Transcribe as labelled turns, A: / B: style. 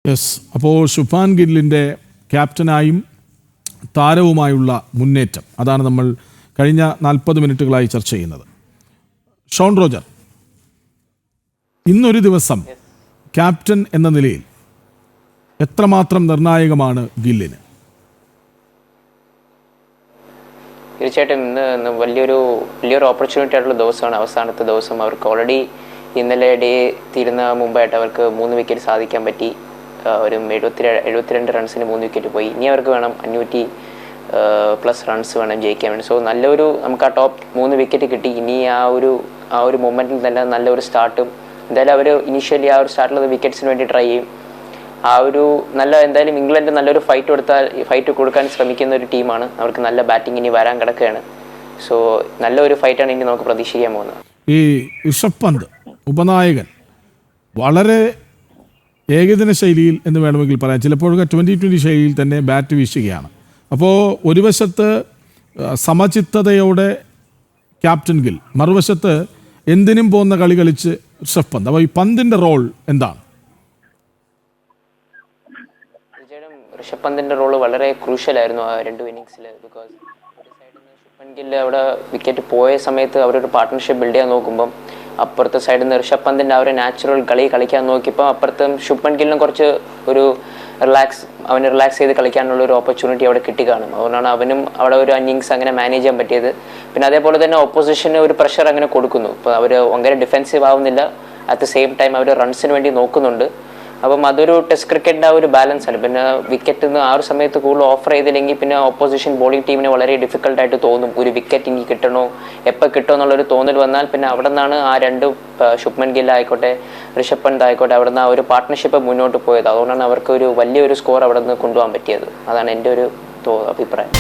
A: Yes, അപ്പോൾ ശുഭാൻ ഗില്ലിൻ്റെ ക്യാപ്റ്റനായും താരവുമായുള്ള മുന്നേറ്റം അതാണ് നമ്മൾ കഴിഞ്ഞ 40 മിനിറ്റുകളായി ചർച്ച ചെയ്യുന്നത്. ഷോൺ റോജർ, ഇന്നൊരു ദിവസം ക്യാപ്റ്റൻ എന്ന നിലയിൽ എത്രമാത്രം നിർണായകമാണ് ഗില്ലിന്?
B: തീർച്ചയായിട്ടും ഇന്ന് വലിയൊരു ഓപ്പർച്യൂണിറ്റി ആയിട്ടുള്ള ദിവസമാണ്. അവസാനത്തെ ദിവസം അവർക്ക് ഓൾറെഡി ഇന്നലെ ഡേ തീരുന്ന മുമ്പായിട്ട് അവർക്ക് 3 വിക്കറ്റ് സാധിക്കാൻ പറ്റി. ഒരു 72 റൺസിന് 3 വിക്കറ്റ് പോയി. ഇനി അവർക്ക് വേണം 500+ റൺസ് വേണം ജയിക്കാൻ വേണ്ടി. സോ നമുക്ക് ആ ടോപ്പ് 3 വിക്കറ്റ് കിട്ടി. ഇനി ആ ഒരു മൊമെന്റിൽ തന്നെ നല്ലൊരു സ്റ്റാർട്ടും എന്തായാലും അവർ ഇനീഷ്യലി ആ ഒരു സ്റ്റാർട്ടിൽ വിക്കറ്റ്സിന് വേണ്ടി ട്രൈ ചെയ്യും. എന്തായാലും ഇംഗ്ലണ്ട് നല്ലൊരു ഫൈറ്റ് കൊടുക്കാൻ ശ്രമിക്കുന്ന ഒരു ടീമാണ്. അവർക്ക് നല്ല ബാറ്റിംഗ് ഇനി വരാൻ കിടക്കുകയാണ്. സോ നല്ലൊരു ഫൈറ്റാണ് ഇനി നമുക്ക് പ്രതീക്ഷിക്കാൻ പോകുന്നത്.
A: ഈ ഋഷഭ് പന്ത് ഉപനായകൻ വളരെ ഏകദിന ശൈലിയിൽ എന്ന് വേണമെങ്കിൽ പറയാം, ചിലപ്പോഴൊക്കെ 2020 ശൈലിയിൽ തന്നെ ബാറ്റ് വീശുകയാണ്. അപ്പോൾ ഒരു വശത്ത് സമചിത്തതയോടെ ക്യാപ്റ്റൻ ഗിൽ, മറുവശത്ത് എന്തിനും പോകുന്ന കളി കളിച്ച് ഋഷഭ് പന്ത്. അപ്പോൾ ഈ പന്തിൻ്റെ റോൾ എന്താണ്?
B: തീർച്ചയായിട്ടും ഋഷഭ് പന്തിൻ്റെ റോള് വളരെ ക്രൂഷ്യലായിരുന്നു ആ 2 ഇന്നിങ്സിൽ. ബിക്കോസ് ഒരു സൈഡിൽ നിന്ന് ശുഭൻ ഗില്ല് അവിടെ വിക്കറ്റ് പോയ സമയത്ത് അവരൊരു പാർട്ട്ണർഷിപ്പ് ബിൽഡ് ചെയ്യാൻ നോക്കുമ്പം അപ്പുറത്തെ സൈഡിൽ നിന്ന് ഋഷഭ് പന്തിൻ്റെ ആ ഒരു നാച്ചുറൽ കളി കളിക്കാൻ നോക്കിയപ്പോൾ അപ്പുറത്തും ശുഭൻ ഗില്ലിനും കുറച്ച് അവന് റിലാക്സ് ചെയ്ത് കളിക്കാനുള്ള ഒരു ഓപ്പർച്യൂണിറ്റി അവിടെ കിട്ടിക്കാണും. അതുകൊണ്ടാണ് അവനും അവിടെ ഒരു ഇന്നിങ്സ് അങ്ങനെ മാനേജ് ചെയ്യാൻ പറ്റിയത്. പിന്നെ അതേപോലെ തന്നെ ഓപ്പോസിഷന് ഒരു പ്രഷർ അങ്ങനെ കൊടുക്കുന്നു. ഇപ്പോൾ അവർ അങ്ങനെ ഡിഫെൻസീവ് ആവുന്നില്ല, അറ്റ് ദ സെയിം ടൈം അവർ റൺസിന് വേണ്ടി നോക്കുന്നുണ്ട്. അപ്പം അതൊരു ടെസ്റ്റ് ക്രിക്കറ്റിൻ്റെ ആ ഒരു ബാലൻസ് ആണ്. പിന്നെ വിക്കറ്റ് ആ ഒരു സമയത്ത് കൂടുതൽ ഓഫർ ചെയ്തില്ലെങ്കിൽ പിന്നെ ഓപ്പോസിഷൻ ബോളിംഗ് ടീമിന് വളരെ ഡിഫിക്കൽട്ടായിട്ട് തോന്നും. ഒരു വിക്കറ്റ് ഇനി കിട്ടണോ, എപ്പോൾ കിട്ടുമോ എന്നുള്ളൊരു തോന്നൽ വന്നാൽ പിന്നെ അവിടെ നിന്നാണ് ആ 2 ശുഭ്മൻ ഗിൽ ആയിക്കോട്ടെ ഋഷഭ് പന്ത് ആയിക്കോട്ടെ അവിടെ നിന്ന് ആ ഒരു പാർട്ട്ണർഷിപ്പ് മുന്നോട്ട് പോയത്. അതുകൊണ്ടാണ് അവർക്ക് വലിയൊരു സ്കോർ അവിടെ നിന്ന് കൊണ്ടുപോകാൻ പറ്റിയത്. അതാണ് എൻ്റെ ഒരു അഭിപ്രായം.